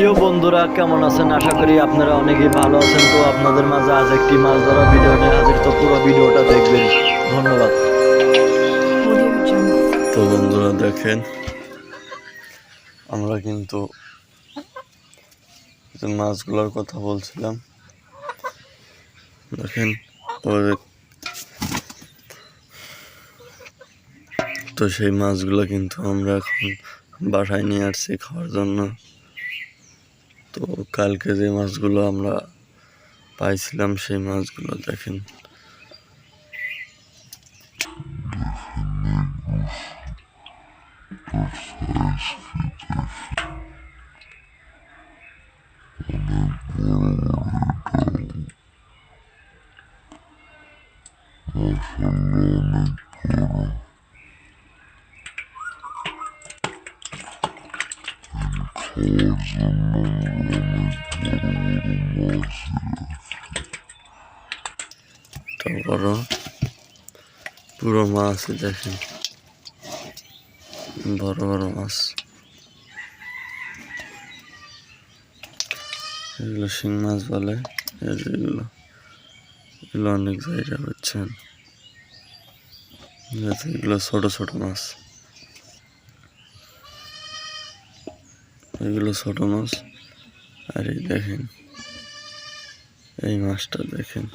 প্রিয় বন্ধুরা, কেমন আছেন? আশা করি আপনারা অনেকেই ভালো আছেন। তো আপনাদের মাঝে আজ একটি মাছ ধরা ভিডিও নিয়ে হাজির। তো পুরো ভিডিওটা দেখবেন। ধন্যবাদ। তো বন্ধুরা দেখেন, আমরা কিন্তু যে মাছগুলোর কথা বলছিলাম, দেখেন তো সেই মাছগুলো কিন্তু আমরা এখন বাসায় নিয়ে আসছি খাওয়ার জন্য। তো কালকে যে মাছগুলো আমরা পাইছিলাম সেই মাছগুলো দেখেন। তারপরও পুরো মাছ দেখেন, বড় বড় মাছ। এগুলো শিং মাছ বলে। এগুলো অনেক জায়গা হচ্ছেন, এগুলো ছোট ছোট মাছ। এগুলো ছোট মাছ। আর এই দেখেন, এই মাছটা দেখেন।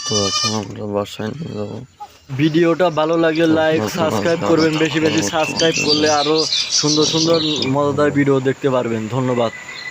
তো এখন আমরা বাসায় নিয়ে যাবো। ভিডিওটা ভালো লাগে লাইক সাবস্ক্রাইব করবেন। বেশি বেশি সাবস্ক্রাইব করলে আরো সুন্দর সুন্দর মজাদার ভিডিও দেখতে পারবেন। ধন্যবাদ।